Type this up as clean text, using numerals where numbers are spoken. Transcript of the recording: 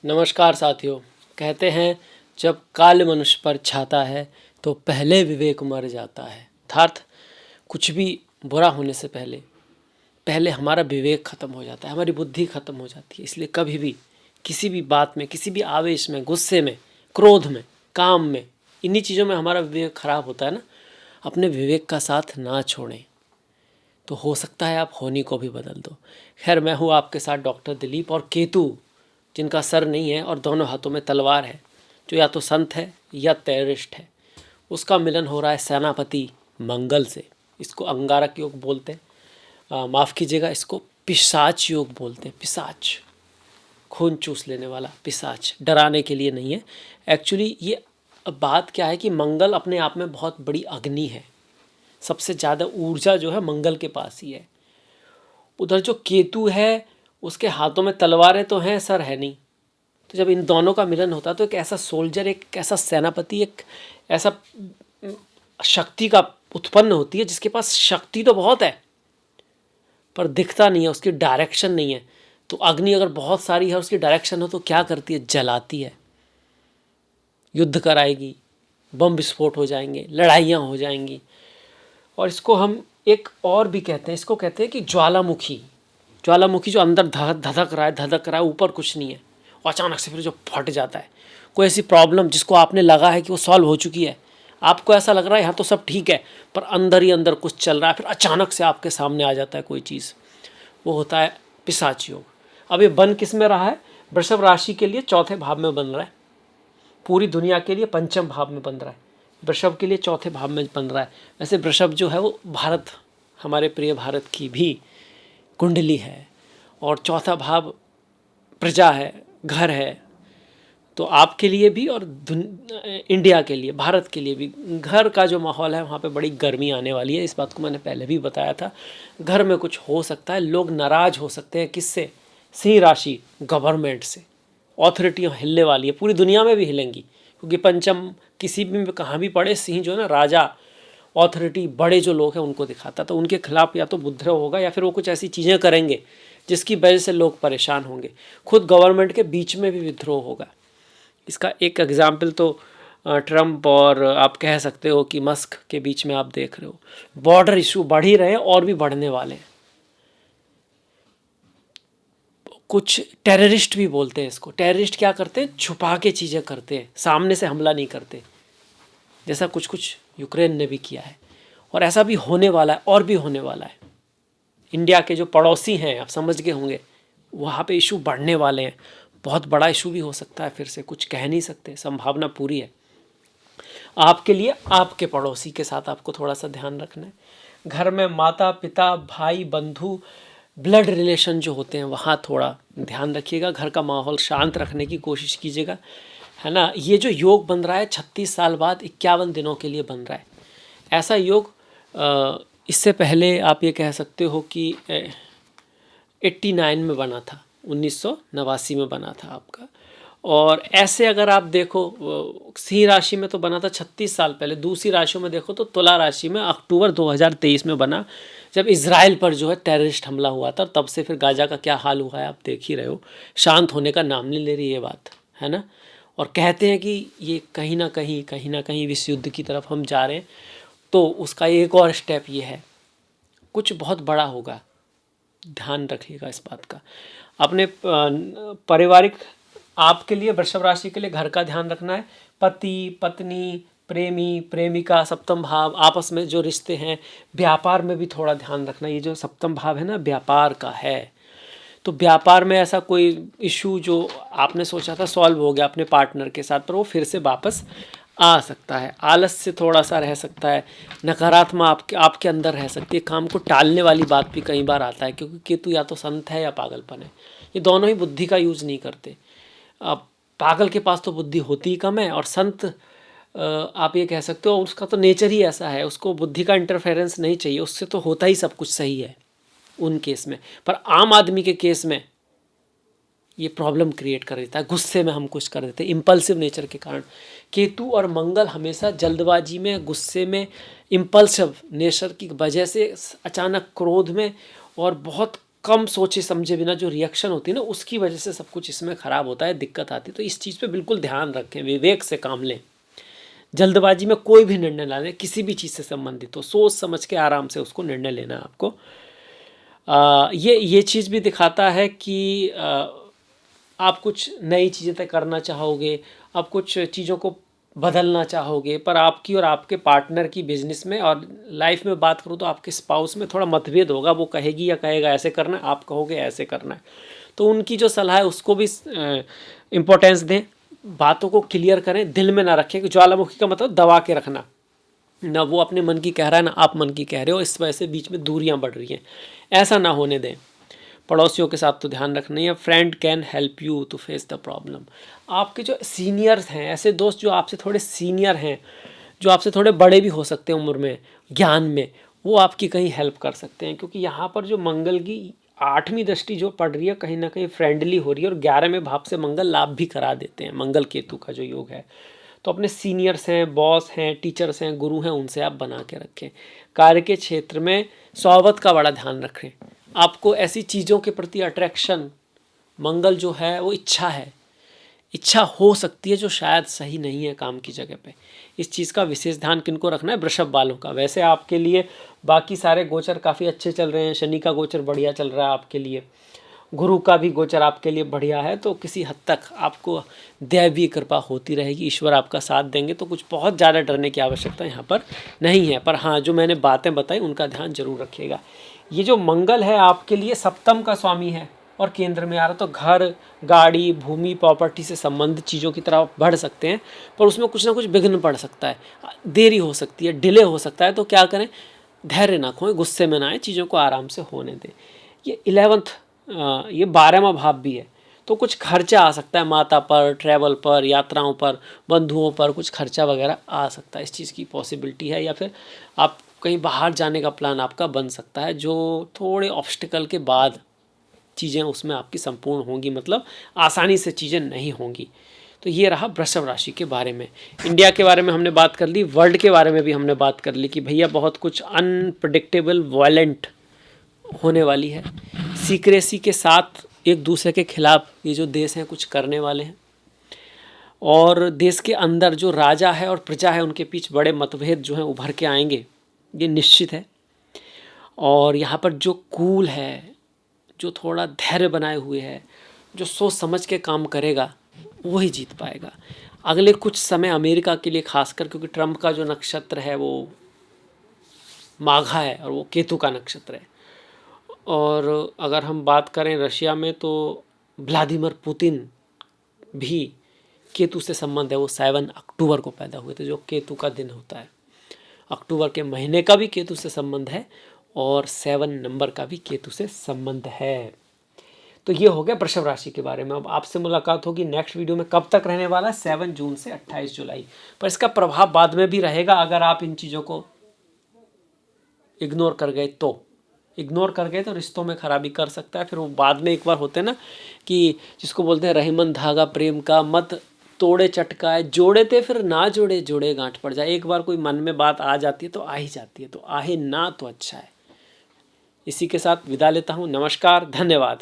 नमस्कार साथियों। कहते हैं जब काल मनुष्य पर छाता है तो पहले विवेक मर जाता है। अर्थात कुछ भी बुरा होने से पहले पहले हमारा विवेक ख़त्म हो जाता है, हमारी बुद्धि ख़त्म हो जाती है। इसलिए कभी भी किसी भी बात में, किसी भी आवेश में, गुस्से में, क्रोध में, काम में, इन्हीं चीज़ों में हमारा विवेक खराब होता है ना। अपने विवेक का साथ ना छोड़ें तो हो सकता है आप होनी को भी बदल दो। खैर, मैं हूँ आपके साथ डॉक्टर दिलीप, और केतु जिनका सर नहीं है और दोनों हाथों में तलवार है, जो या तो संत है या टेररिस्ट है, उसका मिलन हो रहा है सेनापति मंगल से। इसको अंगारक योग बोलते हैं, माफ़ कीजिएगा, इसको पिशाच योग बोलते हैं। पिशाच, खून चूस लेने वाला पिशाच, डराने के लिए नहीं है। एक्चुअली ये बात क्या है कि मंगल अपने आप में बहुत बड़ी अग्नि है, सबसे ज़्यादा ऊर्जा जो है मंगल के पास ही है। उधर जो केतु है उसके हाथों में तलवारें तो हैं, सर है नहीं। तो जब इन दोनों का मिलन होता है तो एक ऐसा सोल्जर, एक ऐसा सेनापति, एक ऐसा शक्ति का उत्पन्न होती है जिसके पास शक्ति तो बहुत है पर दिखता नहीं है, उसकी डायरेक्शन नहीं है। तो अग्नि अगर बहुत सारी है, उसकी डायरेक्शन हो तो क्या करती है? जलाती है, युद्ध कराएगी, बम विस्फोट हो जाएंगे, लड़ाइयाँ हो जाएंगी। और इसको हम एक और भी कहते हैं, इसको कहते हैं कि ज्वालामुखी। ज्वालामुखी जो अंदर धधक रहा है, ऊपर कुछ नहीं है, और अचानक से फिर जो फट जाता है। कोई ऐसी प्रॉब्लम जिसको आपने लगा है कि वो सॉल्व हो चुकी है, आपको ऐसा लग रहा है यहाँ तो सब ठीक है, पर अंदर ही अंदर कुछ चल रहा है, फिर अचानक से आपके सामने आ जाता है कोई चीज़। वो होता है पिशाच योग। अब ये बन किस में रहा है? वृषभ राशि के लिए चौथे भाव में बन रहा है, पूरी दुनिया के लिए पंचम भाव में बन रहा है, वृषभ के लिए चौथे भाव में बन रहा है। वैसे वृषभ जो है वो भारत, हमारे प्रिय भारत की भी कुंडली है, और चौथा भाव प्रजा है, घर है। तो आपके लिए भी और इंडिया के लिए, भारत के लिए भी घर का जो माहौल है वहाँ पे बड़ी गर्मी आने वाली है। इस बात को मैंने पहले भी बताया था। घर में कुछ हो सकता है, लोग नाराज़ हो सकते हैं। किससे? सिंह राशि, गवर्नमेंट से। ऑथोरिटियाँ हिलने वाली है, पूरी दुनिया में भी हिलेंगी, क्योंकि पंचम किसी भी कहाँ भी पड़े, सिंह जो है ना, राजा, ऑथोरिटी, बड़े जो लोग हैं उनको दिखाता। तो उनके खिलाफ या तो उपद्रव होगा या फिर वो कुछ ऐसी चीज़ें करेंगे जिसकी वजह से लोग परेशान होंगे। खुद गवर्नमेंट के बीच में भी विद्रोह होगा। इसका एक एग्जाम्पल तो ट्रम्प और आप कह सकते हो कि मस्क के बीच में आप देख रहे हो। बॉर्डर इशू बढ़ ही रहे हैं और भी बढ़ने वाले हैं। कुछ टेररिस्ट भी बोलते हैं इसको। टेररिस्ट क्या करते हैं? छुपा के चीज़ें करते हैं, सामने से हमला नहीं करते, जैसा कुछ कुछ यूक्रेन ने भी किया है। और ऐसा भी होने वाला है, और भी होने वाला है। इंडिया के जो पड़ोसी हैं, आप समझ गए होंगे, वहाँ पे इशू बढ़ने वाले हैं। बहुत बड़ा इशू भी हो सकता है, फिर से कुछ कह नहीं सकते, संभावना पूरी है। आपके लिए आपके पड़ोसी के साथ आपको थोड़ा सा ध्यान रखना है। घर में माता पिता, भाई, बंधु, ब्लड रिलेशन जो होते हैं वहाँ थोड़ा ध्यान रखिएगा। घर का माहौल शांत रखने की कोशिश कीजिएगा, है ना। ये जो योग बन रहा है 36 साल बाद 51 दिनों के लिए बन रहा है। ऐसा योग इससे पहले आप ये कह सकते हो कि 89 में बना था, 1989 में बना था आपका। और ऐसे अगर आप देखो, सिंह राशि में तो बना था 36 साल पहले। दूसरी राशियों में देखो तो तुला राशि में अक्टूबर 2023 में बना, जब इजराइल पर जो है टेररिस्ट हमला हुआ था। तब से फिर गाजा का क्या हाल हुआ है आप देख ही रहे हो। शांत होने का नाम नहीं ले रही ये बात, है ना। और कहते हैं कि ये कहीं ना कहीं विश्व युद्ध की तरफ हम जा रहे हैं। तो उसका एक और स्टेप ये है, कुछ बहुत बड़ा होगा, ध्यान रखिएगा इस बात का। अपने पारिवारिक, आपके लिए वृषभ राशि के लिए घर का ध्यान रखना है। पति पत्नी, प्रेमी प्रेमिका, सप्तम भाव, आपस में जो रिश्ते हैं। व्यापार में भी थोड़ा ध्यान रखना। ये जो सप्तम भाव है ना, व्यापार का है। तो व्यापार में ऐसा कोई इशू जो आपने सोचा था सॉल्व हो गया अपने पार्टनर के साथ, पर वो फिर से वापस आ सकता है। आलस से थोड़ा सा रह सकता है, नकारात्मक आपके अंदर रह सकती है। काम को टालने वाली बात भी कई बार आता है, क्योंकि केतु या तो संत है या पागलपन है। ये दोनों ही बुद्धि का यूज़ नहीं करते। पागल के पास तो बुद्धि होती ही कम है, और संत आप ये कह सकते हो उसका तो नेचर ही ऐसा है, उसको बुद्धि का इंटरफेरेंस नहीं चाहिए, उससे तो होता ही सब कुछ सही है उन केस में। पर आम आदमी के केस में ये प्रॉब्लम क्रिएट कर देता है। गुस्से में हम कुछ कर देते हैं, इम्पल्सिव नेचर के कारण। केतु और मंगल हमेशा जल्दबाजी में, गुस्से में, इम्पल्सिव नेचर की वजह से, अचानक क्रोध में और बहुत कम सोचे समझे बिना जो रिएक्शन होती है ना, उसकी वजह से सब कुछ इसमें ख़राब होता है, दिक्कत आती है। तो इस चीज़ पे बिल्कुल ध्यान रखें, विवेक से काम लें। जल्दबाजी में कोई भी निर्णय ना लें, किसी भी चीज़ से संबंधित हो, सोच समझ के आराम से उसको निर्णय लेना है आपको। ये चीज़ भी दिखाता है कि आप कुछ नई चीज़ें तय करना चाहोगे, आप कुछ चीज़ों को बदलना चाहोगे, पर आपकी और आपके पार्टनर की बिजनेस में और लाइफ में बात करूँ तो आपके स्पाउस में थोड़ा मतभेद होगा। वो कहेगी या कहेगा ऐसे करना है, आप कहोगे ऐसे करना है। तो उनकी जो सलाह है उसको भी इम्पोर्टेंस दें, बातों को क्लियर करें, दिल में ना रखें। कि ज्वालामुखी का मतलब दबा के रखना, ना वो अपने मन की कह रहा है ना आप मन की कह रहे हो, इस वजह से बीच में दूरियां बढ़ रही हैं। ऐसा ना होने दें। पड़ोसियों के साथ तो ध्यान रखना ही है। Friend can help you to face the problem. आपके जो सीनियर्स हैं, ऐसे दोस्त जो आपसे थोड़े सीनियर हैं, जो आपसे थोड़े बड़े भी हो सकते हैं उम्र में, ज्ञान में, वो आपकी कहीं हेल्प कर सकते हैं। क्योंकि यहाँ पर जो मंगल की 8वीं दृष्टि जो पड़ रही है, कहीं ना कहीं फ्रेंडली हो रही है, और 11वें भाव से मंगल लाभ भी करा देते हैं। मंगल केतु का जो योग है, तो अपने सीनियर्स हैं, बॉस हैं, टीचर्स हैं, गुरु हैं, उनसे आप बना के रखें। कार्य के क्षेत्र में सोहबत का बड़ा ध्यान रखें। आपको ऐसी चीज़ों के प्रति अट्रैक्शन, मंगल जो है वो इच्छा है, इच्छा हो सकती है जो शायद सही नहीं है काम की जगह पे। इस चीज़ का विशेष ध्यान किनको रखना है? वृषभ वालों का। वैसे आपके लिए बाकी सारे गोचर काफ़ी अच्छे चल रहे हैं। शनि का गोचर बढ़िया चल रहा है आपके लिए, गुरु का भी गोचर आपके लिए बढ़िया है। तो किसी हद तक आपको दैवीय कृपा होती रहेगी, ईश्वर आपका साथ देंगे। तो कुछ बहुत ज़्यादा डरने की आवश्यकता यहाँ पर नहीं है। पर हाँ, जो मैंने बातें बताई उनका ध्यान जरूर रखिएगा। ये जो मंगल है आपके लिए सप्तम का स्वामी है और केंद्र में आ रहा, तो घर, गाड़ी, भूमि, प्रॉपर्टी से संबंधित चीज़ों की तरफ बढ़ सकते हैं, पर उसमें कुछ ना कुछ विघ्न पड़ सकता है, देरी हो सकती है, डिले हो सकता है। तो क्या करें? धैर्य ना खोएं, गुस्से में ना आए, चीज़ों को आराम से होने दें। ये 11th, ये 12वां भाव भी है, तो कुछ खर्चा आ सकता है माता पर, ट्रैवल पर, यात्राओं पर, बंधुओं पर कुछ खर्चा वगैरह आ सकता है। इस चीज़ की पॉसिबिलिटी है। या फिर आप कहीं बाहर जाने का प्लान आपका बन सकता है, जो थोड़े ऑब्स्टिकल के बाद चीज़ें उसमें आपकी संपूर्ण होंगी, मतलब आसानी से चीज़ें नहीं होंगी। तो ये रहा वृषभ राशि के बारे में। इंडिया के बारे में हमने बात कर ली, वर्ल्ड के बारे में भी हमने बात कर ली कि भैया बहुत कुछ अनप्रडिक्टेबल, वायलेंट होने वाली है। सीक्रेसी के साथ एक दूसरे के खिलाफ ये जो देश हैं कुछ करने वाले हैं, और देश के अंदर जो राजा है और प्रजा है उनके बीच बड़े मतभेद जो हैं उभर के आएंगे, ये निश्चित है। और यहाँ पर जो कूल है, जो थोड़ा धैर्य बनाए हुए है, जो सोच समझ के काम करेगा, वही जीत पाएगा। अगले कुछ समय अमेरिका के लिए खासकर, क्योंकि ट्रंप का जो नक्षत्र है वो माघा है और वो केतु का नक्षत्र है। और अगर हम बात करें रशिया में, तो व्लादिमीर पुतिन भी केतु से संबंध है। वो 7 अक्टूबर को पैदा हुए थे, जो केतु का दिन होता है। अक्टूबर के महीने का भी केतु से संबंध है और 7 नंबर का भी केतु से संबंध है। तो ये हो गया वृषभ राशि के बारे में। अब आपसे मुलाकात होगी नेक्स्ट वीडियो में। कब तक रहने वाला है? 7 जून से 28 जुलाई। पर इसका प्रभाव बाद में भी रहेगा अगर आप इन चीज़ों को इग्नोर कर गए तो रिश्तों में खराबी कर सकता है। फिर वो बाद में एक बार होते हैं ना कि जिसको बोलते हैं रहीमन धागा प्रेम का, मत तोड़े चटकाए, जोड़े थे फिर ना जोड़े, जोड़े गांठ पड़ जाए। एक बार कोई मन में बात आ जाती है तो आ ही जाती है, तो आहे ना तो अच्छा है। इसी के साथ विदा लेता हूँ। नमस्कार, धन्यवाद।